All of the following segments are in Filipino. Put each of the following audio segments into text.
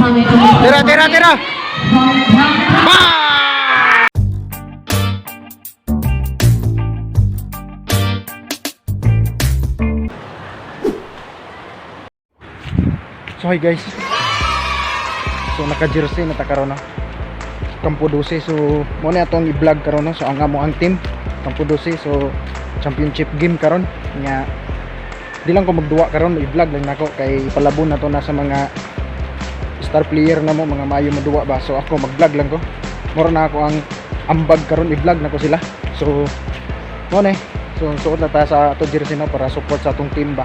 Tira, tira, tira. So hi guys. So naka-jersey na ta karon na. Campo 12. So mo na atong i-vlog karon na. So ang amo ang team Campo 12. So championship game karon nga di lang ko magduwa karon, i-vlog lang nako kay palabon na to na sa mga star player na mo, mga maayo maduwa ba. So ako mag-vlog lang ko. Moro na ako ang ambag karon, i-vlog nako sila. So mo na. So suot na ta sa ato jersey na para support sa atong team ba.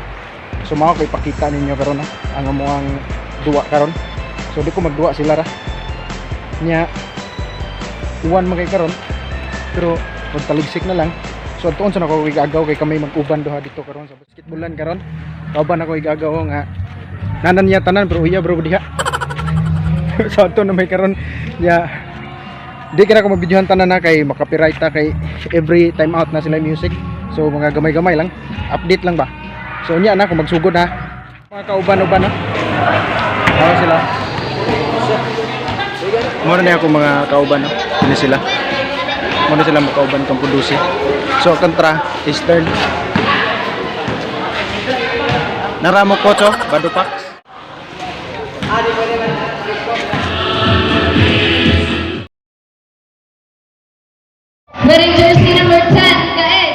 So mao kay pakita ninyo karon na ang amo ang duwa karon. So di ko magduwa sila ra. Nya uwan man kay karon. Pero pagtaligsik na lang. So tuon sa nako igagaw kay kami mag-uban duha dito karon sa basketballan karon. Kauban ako igagaw nga nanan niya tanan pero iya bro diha. So ato na may karon nya di kira ko mabidyohan tanan na kay makapiright ta kay every time out na sila music. So mga gamay-gamay lang, update lang ba. So nya na ko magsugod na. Mga kauban-uban na. Ano sila? Muna na ako mga kauban no. Ini sila. Muna sila mga kauban Campo 12. So kontra Eastern. Naramo Kocho, Badupak. Wearing jersey number 10, Gaed.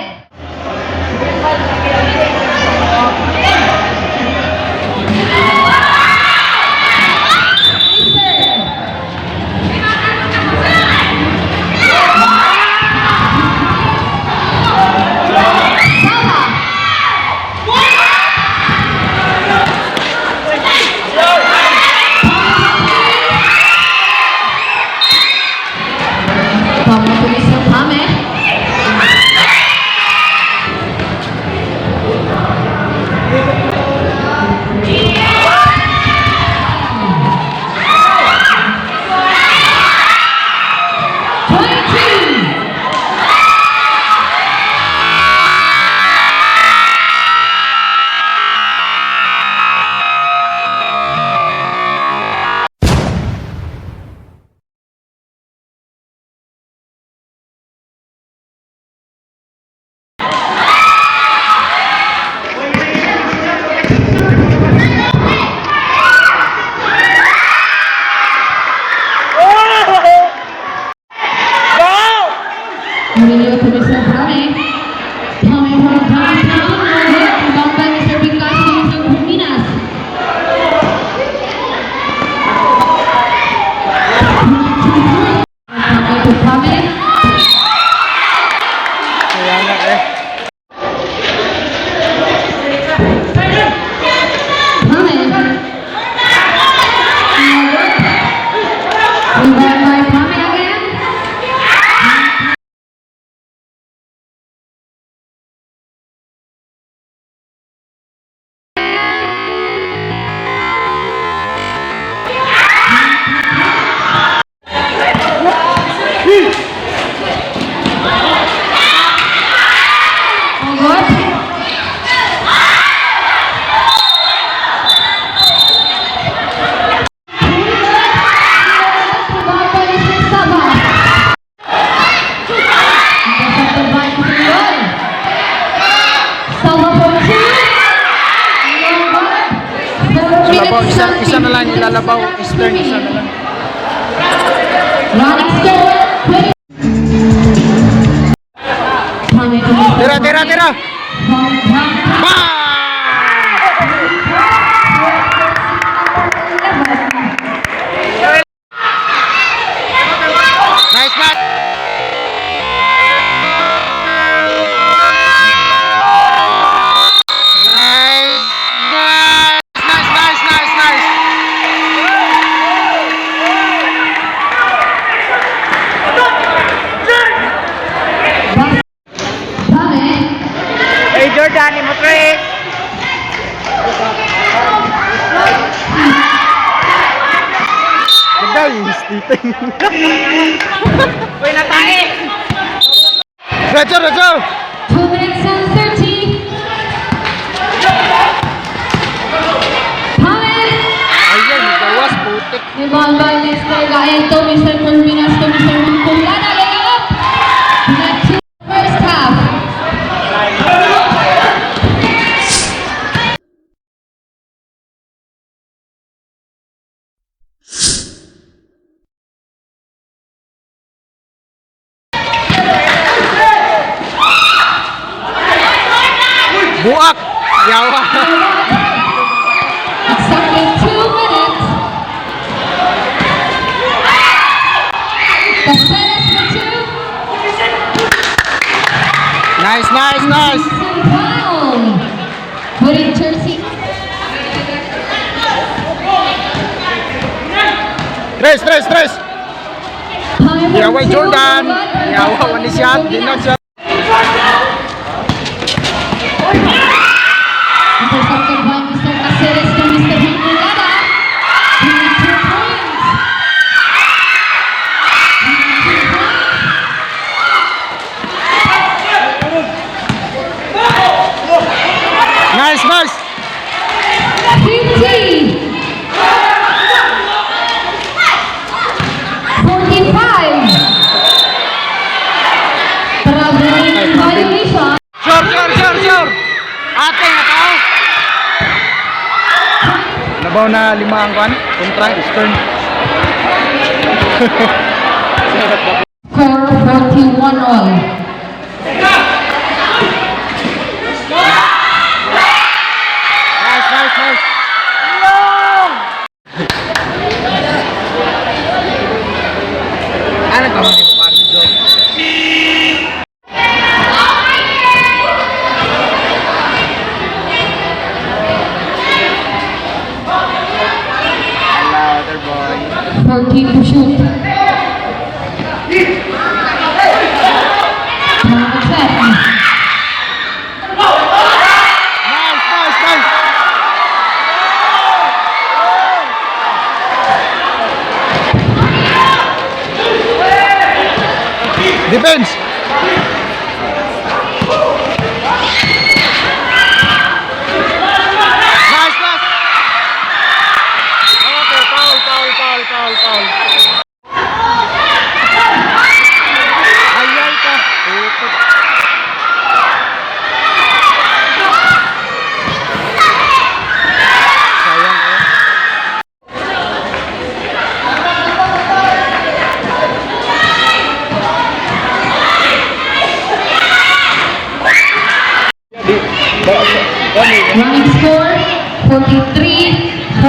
Emilio Tobias Rame, coming from downtown, rebound by Mr. Picasso, Mr. Jimenez. Coming. Kaya na eh. Rebound by Pame again. Lalabaw, isa na lang ilalabaw, Eastern isa na lang. Running score. Tira, tira, tira. Nice match. Jordan, mo tres. Dahil stiting. Uy, natae. Rajo, Rajo. 2 minutes and 30. Pame. Ayan, gawas putik. Rebound by Mr. Gael to Mr. Corvinas to Mr. Mangkulana. Layup! Net to first half. Buak! Yawa! Exactly 2 minutes. Caceres for 2. Nice, nice, nice! Foul. Put in jersey. Tres, tres, tres! Time for Yawa 2. Jordan! Yawa, wani shot, di na shot. Intercepted by Mr. Caceres to Mr. Mangkulana. He needs 2 points. He needs 2 points. Nice, nice! 50. 45. Traveling violation. Sure, sure, sure, sure! Ate nga tao! Labaw na 5 ang kwan, kontra, Eastern. Score 41 all. Nice, nice, nice! Ano ka mga parang joke? Hello, other boy. 14 to shoot. Time to set. Nice, nice, nice! Defense! Nice, nice! Okay, foul, foul, foul, foul, foul. Ayay ka! Tukot. Sayang eh. Running score 43-45.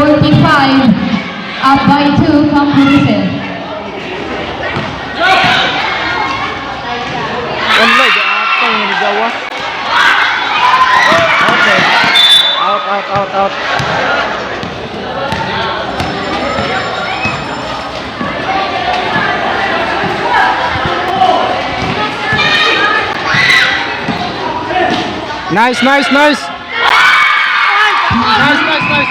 Up by 2 from Brazil. Online, apa yang digawa? Okay. Out, out, out, out. Nice, nice, nice. Nice, nice, nice.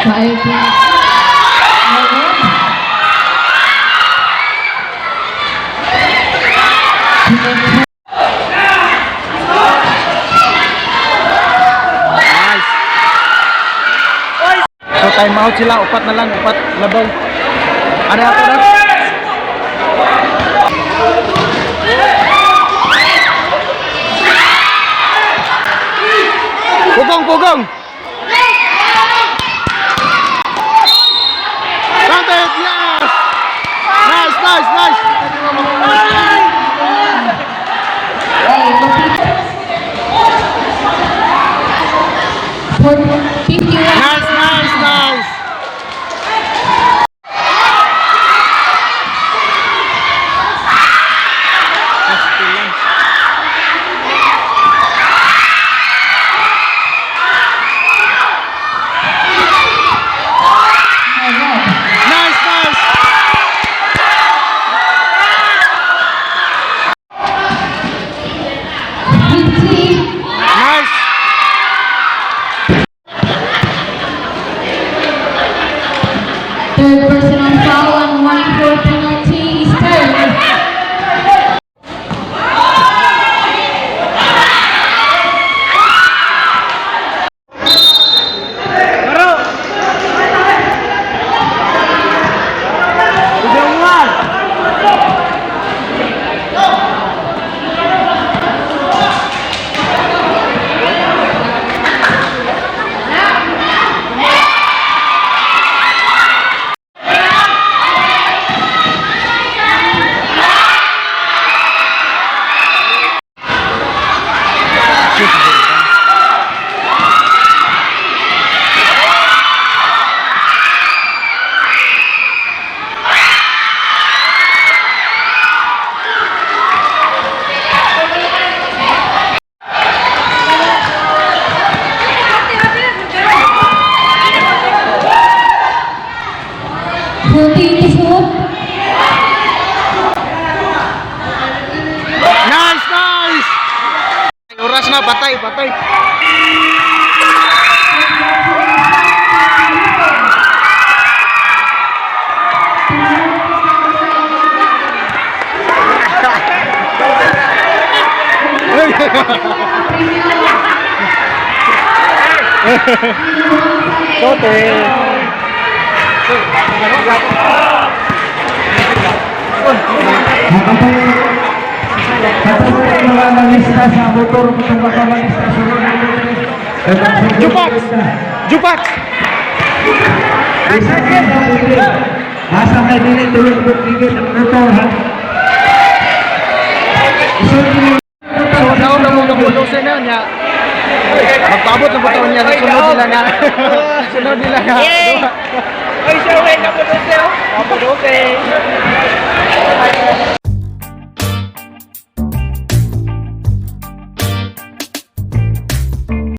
Nice. So time out sila, upat na lang, upat labaw. Ano ako na? Pugong, pugong. Counted, yes. Nice, nice, nice. Nice, nice, nice. Sulti tusuk. Nice, nice! Oras na, patay, patay. Sote. Katulad mga analista sa motor kung makalista Jupak! Jupak! Asa kay dili tulog ko tigil ang motor ha. So, naon na mo kapulosin na niya. Magpaabot na po taon niya. Sunod nila na. Sunod nila na. Ay, siya, wait, kapulosin. Kapulosin.